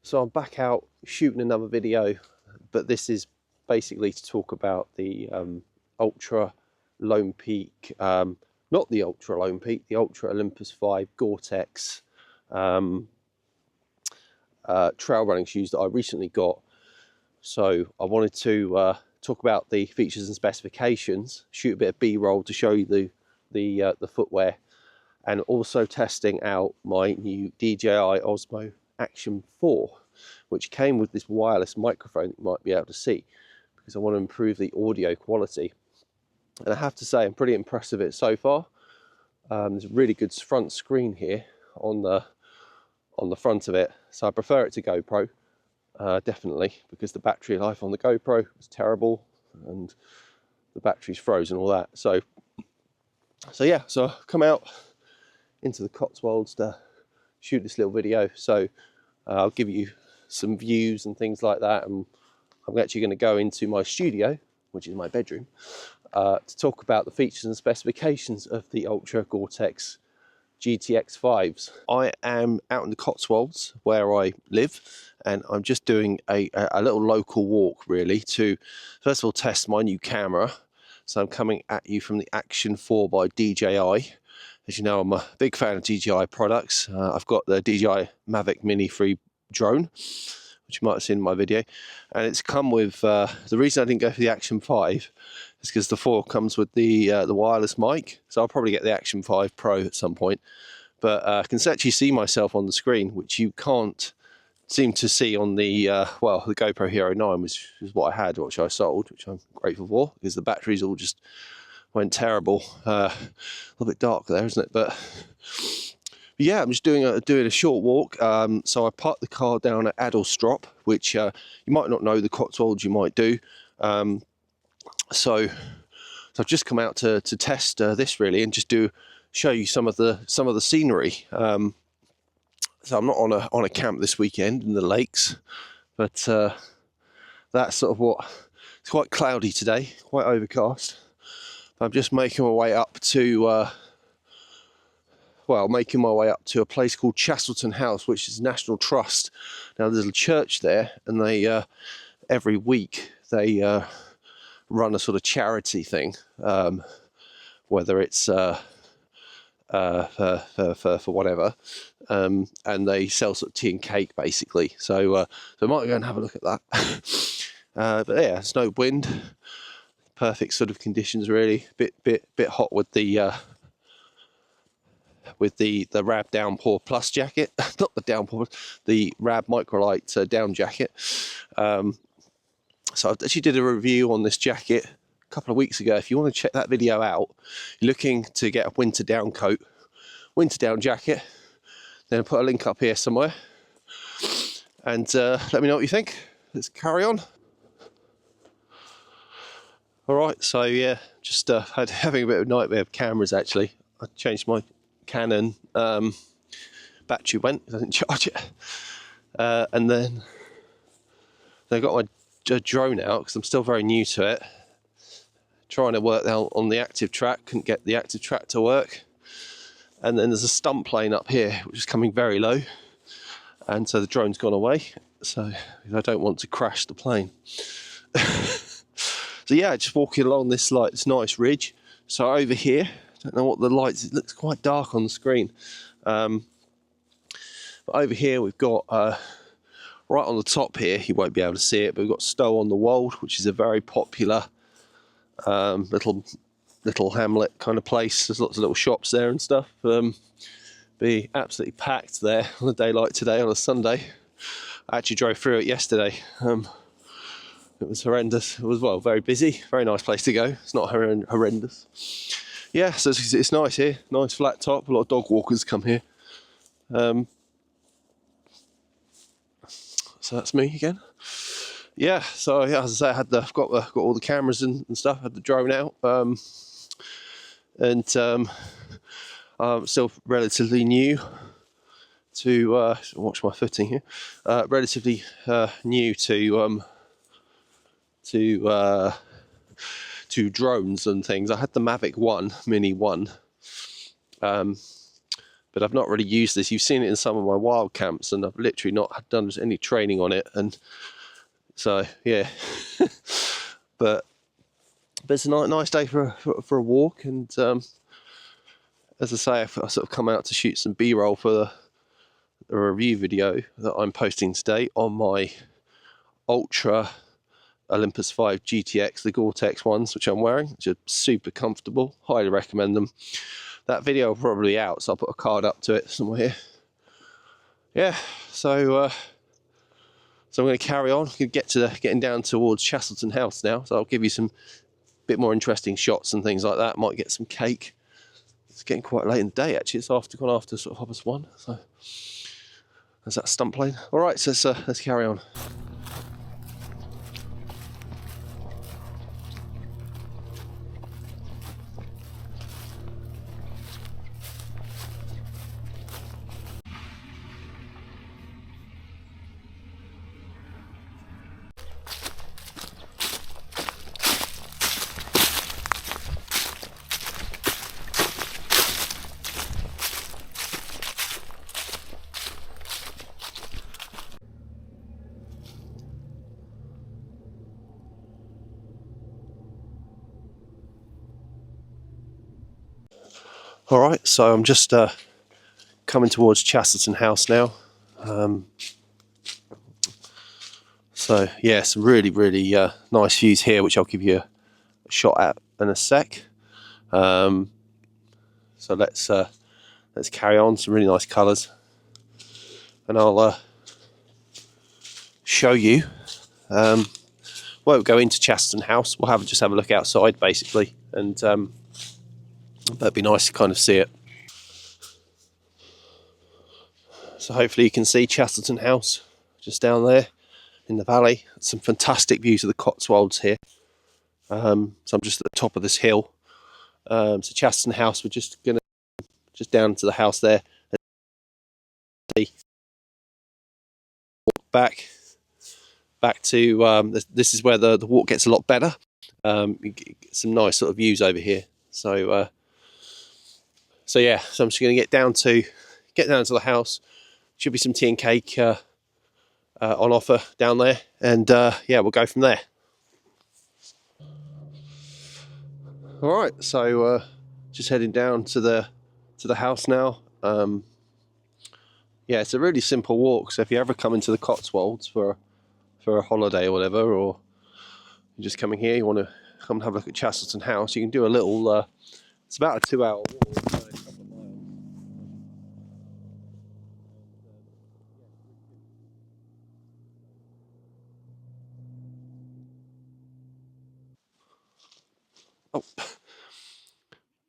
So I'm back out shooting another video, but this is basically to talk about the Ultra Lone Peak, not the Ultra Lone Peak, the Ultra Olympus 5 Gore-Tex trail running shoes that I recently got. So I wanted to talk about the features and specifications, shoot a bit of B-roll to show you the footwear, and also testing out my new DJI Osmo Action 4, which came with this wireless microphone that you might be able to see, because I want to improve the audio quality. And I have to say, I'm pretty impressed with it so far. There's a really good front screen here on the front of it, so I prefer it to GoPro, definitely, because the battery life on the GoPro was terrible and the battery's frozen, all that. So yeah, so I've come out into the Cotswolds to shoot this little video. So I'll give you some views and things like that, and I'm actually going to go into my studio, which is my bedroom, to talk about the features and specifications of the Ultra Gore-Tex GTX 5s. I am out in the Cotswolds where I live, and I'm just doing a little local walk really to first of all test my new camera. So I'm coming at you from the Action 4 by DJI. As you know, I'm a big fan of DJI products. I've got the DJI Mavic Mini 3 drone, which you might have seen in my video, and it's come with the reason I didn't go for the Action 5 is because the 4 comes with the wireless mic. So I'll probably get the Action 5 Pro at some point, but I can actually see myself on the screen, which you can't seem to see on the well, the GoPro Hero 9, which is what I had, which I sold, which I'm grateful for, because the batteries all just went terrible. A little bit dark there, isn't it? But yeah, I'm just doing a short walk. So I parked the car down at Addlestrop, which you might not know. The Cotswolds you might do. So I've just come out to test this really, and just show you some of the scenery. So I'm not on a camp this weekend in the lakes, but that's sort of what. It's quite cloudy today, quite overcast. I'm just making my way up to a place called Chastleton House, which is National Trust. Now there's a church there, and they every week they run a sort of charity thing, whether it's for whatever, and they sell sort of tea and cake basically. So I might go and have a look at that. But yeah, it's no wind, perfect sort of conditions really. Bit hot with the Rab Downpour Plus jacket, not the Downpour, the Rab Microlight down jacket. So I actually did a review on this jacket a couple of weeks ago. If you want to check that video out, you're looking to get a winter down coat, winter down jacket, then I'll put a link up here somewhere, and let me know what you think. Let's carry on. All right, so yeah, just having a bit of a nightmare of cameras actually. I changed my Canon battery went, I didn't charge it, and then I got my drone out because I'm still very new to it, trying to work out on the active track, couldn't get the active track to work, and then there's a stunt plane up here which is coming very low, and so the drone's gone away, so I don't want to crash the plane. So yeah, just walking along this nice ridge. So over here, don't know what the lights, it looks quite dark on the screen, but over here we've got right on the top here, you won't be able to see it, but we've got Stow on the Wold, which is a very popular little hamlet kind of place. There's lots of little shops there and stuff. Be absolutely packed there on a day like today, on a Sunday. I actually drove through it yesterday. It was horrendous. It was, well, very busy. Very nice place to go. It's not horrendous. Yeah, so it's nice here. Nice flat top. A lot of dog walkers come here. So that's me again. Yeah, so yeah, as I say, I've got all the cameras and stuff. I had the drone out, and I'm still relatively new to watch my footing here. Relatively new to drones and things. I had the Mavic 1 Mini 1, but I've not really used this. You've seen it in some of my wild camps, and I've literally not done any training on it. And so yeah, but it's a nice day for a walk. And as I say, I sort of come out to shoot some B-roll for a review video that I'm posting today on my Ultra Olympus 5 GTX, the Gore-Tex ones, which I'm wearing, which are super comfortable. Highly recommend them. That video will probably out, so I'll put a card up to it somewhere here. Yeah, so I'm going to carry on. I'm going to get to getting down towards Chastleton House now, so I'll give you some bit more interesting shots and things like that. Might get some cake. It's getting quite late in the day actually. It's gone after sort of 1:30. So there's that stunt plane. All right, so let's carry on. All right, so I'm just coming towards Chastleton House now. So yeah, some really nice views here, which I'll give you a shot at in a sec. So let's carry on. Some really nice colours, and I'll show you. Well, we'll go into Chastleton House. We'll just have a look outside basically, and that'd be nice to kind of see it. So hopefully you can see Chastleton House just down there in the valley. Some fantastic views of the Cotswolds here. So I'm just at the top of this hill. So Chastleton House, we're just down to the house there. Walk back to this is where the walk gets a lot better. You get some nice sort of views over here. So yeah, so I'm just going to get down to the house. Should be some tea and cake on offer down there, and yeah, we'll go from there. All right, so just heading down to the house now. Yeah, it's a really simple walk. So if you ever come into the Cotswolds for a holiday or whatever, or you're just coming here, you want to come and have a look at Chastleton House, you can do a little. It's about a 2-hour walk. A couple of miles. Oh.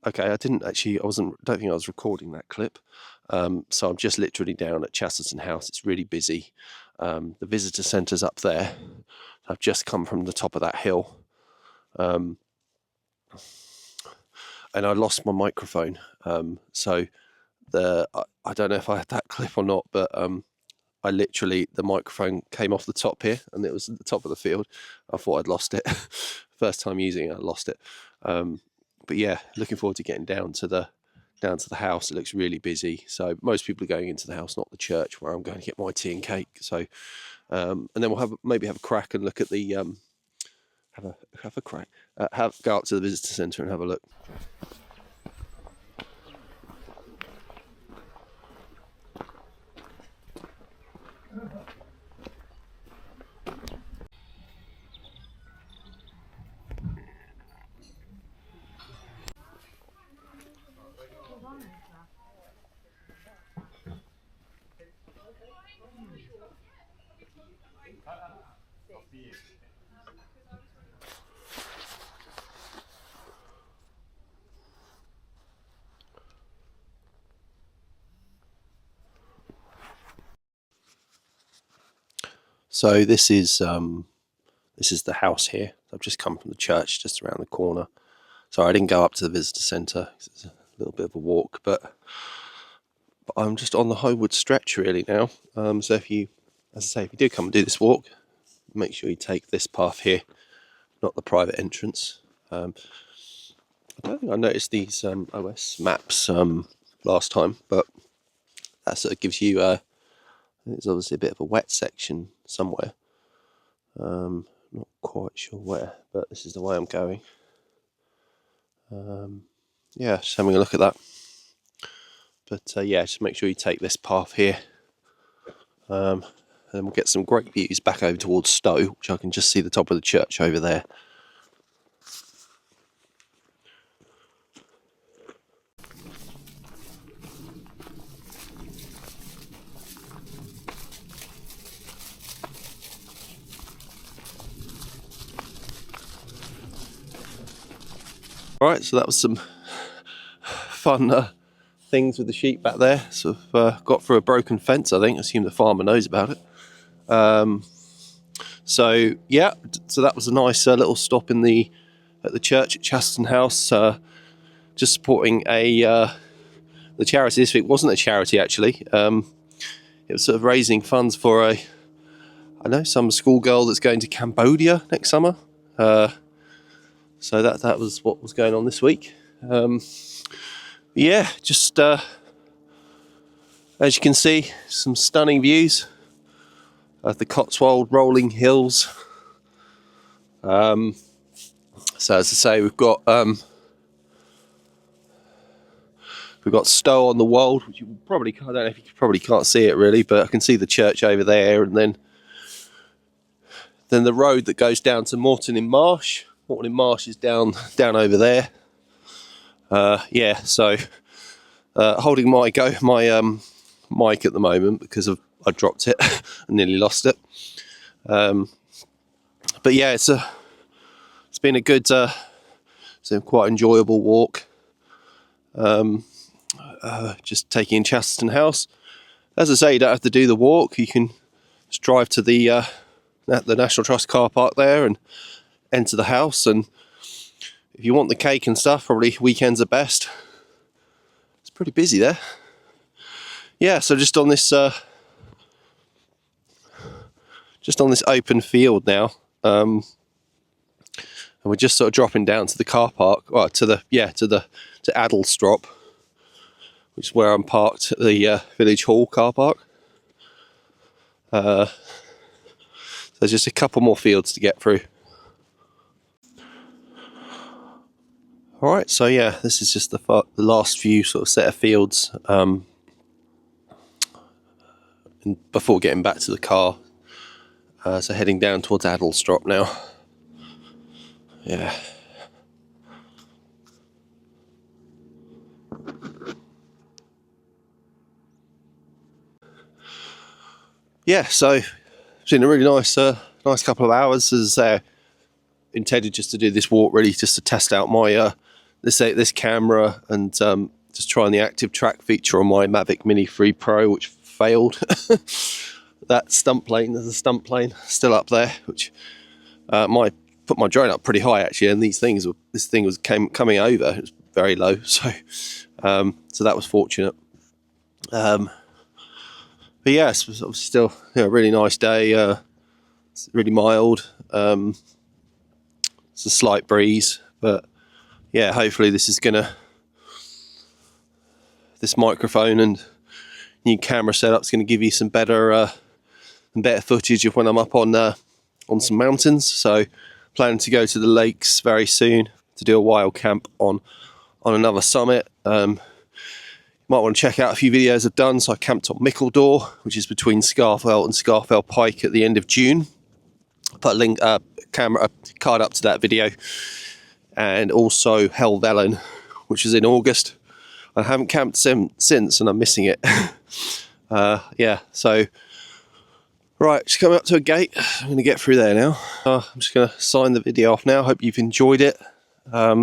Okay, I don't think I was recording that clip. So I'm just literally down at Chastleton House. It's really busy. The visitor centre's up there. I've just come from the top of that hill. And I lost my microphone. So I don't know if I had that clip or not, but the microphone came off the top here, and it was at the top of the field. I thought I'd lost it. First time using it, I lost it. But yeah, looking forward to getting down to the house. It looks really busy. So most people are going into the house, not the church, where I'm going to get my tea and cake. So and then we'll maybe have a crack and look at the have a crack. Go up to the visitor centre and have a look. So this is the house here. I've just come from the church just around the corner. Sorry, I didn't go up to the visitor centre. It's a little bit of a walk, but I'm just on the Highwood stretch really now. So if you do come and do this walk, make sure you take this path here, not the private entrance. I don't think I noticed these OS maps last time, but that sort of gives you there's obviously a bit of a wet section somewhere. Not quite sure where, but this is the way I'm going. Yeah, just having a look at that. But yeah, just make sure you take this path here. And we'll get some great views back over towards Stowe, which I can just see the top of the church over there. Alright, so that was some fun things with the sheep back there. Sort of got through a broken fence, I think. I assume the farmer knows about it. So yeah, so that was a nice little stop at the church at Chaston House, just supporting the charity this week. It wasn't a charity actually. It was sort of raising funds for some schoolgirl that's going to Cambodia next summer. So that was what was going on this week. Yeah, just as you can see, some stunning views of the Cotswold rolling hills. So as I say, we've got Stowe on the wold, which you probably, I don't know if you probably can't see it really, but I can see the church over there, and then the road that goes down to Moreton in Marsh. Moreton in Marsh is down over there. Yeah, so holding my mic at the moment because I dropped it and nearly lost it. But yeah, it's been a good, it's a quite enjoyable walk. Just taking in Chaston House. As I say, you don't have to do the walk. You can just drive to the National Trust car park there and enter the house. And if you want the cake and stuff, probably weekends are best. It's pretty busy there. Yeah, so just on this open field now, and we're just sort of dropping down to the car park, well, to Addlestrop, which is where I'm parked at the Village Hall car park. So there's just a couple more fields to get through. Alright, so yeah, this is just the last few sort of set of fields before getting back to the car. So heading down towards Addlestrop now. Yeah. Yeah, so it's been a really nice couple of hours. As intended just to do this walk, really just to test out my this camera and just trying the active track feature on my Mavic Mini 3 Pro, which failed. That stunt plane, there's a stunt plane still up there, which might put my drone up pretty high actually, and this thing was coming over. It was very low, so that was fortunate. But yeah, it was obviously still a really nice day. It's really mild. It's a slight breeze, but yeah, hopefully this microphone and new camera setup's going to give you some better footage of when I'm up on some mountains. So planning to go to the lakes very soon to do a wild camp on another summit. Might want to check out a few videos I've done. So I camped on Mickledore, which is between Scarfell and Scarfell Pike at the end of June. Put a link, card up to that video. And also Helvellyn, which is in August. I haven't camped since, and I'm missing it. Yeah, so right, just coming up to a gate. I'm going to get through there now. I'm just going to sign the video off now. Hope you've enjoyed it. A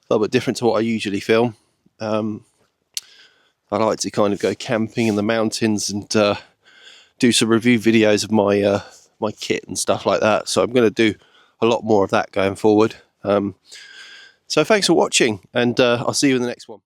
little bit different to what I usually film. I like to kind of go camping in the mountains and do some review videos of my my kit and stuff like that. So I'm going to do a lot more of that going forward. So thanks for watching, and I'll see you in the next one.